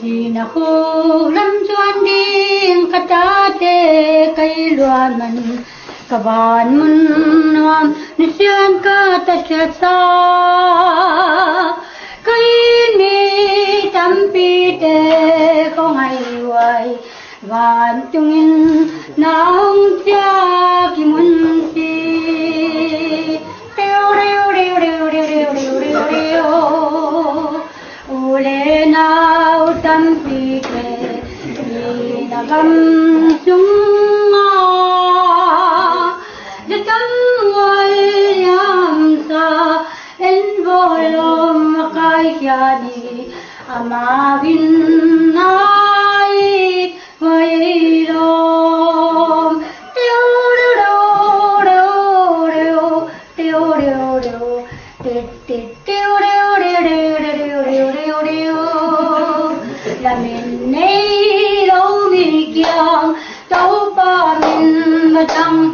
chỉ na khu lâm chuan điên cát ta tê cây loan mình cả bàn mình nam nisian cả ta chết sa cây ni tâm pi tê không ai hoài vạn chung in nong cha kim mun si reo reo reo reo reo reo reo reo ule nao tâm pi tê ni na gam chung a tâm ngồi yam sa en volom kai kya ni ama vin nai vai rom teo reo reo reo teo reo reo te te teo reo reo reo reo reo reo la min nei lo mi kyang tau pa min ma chang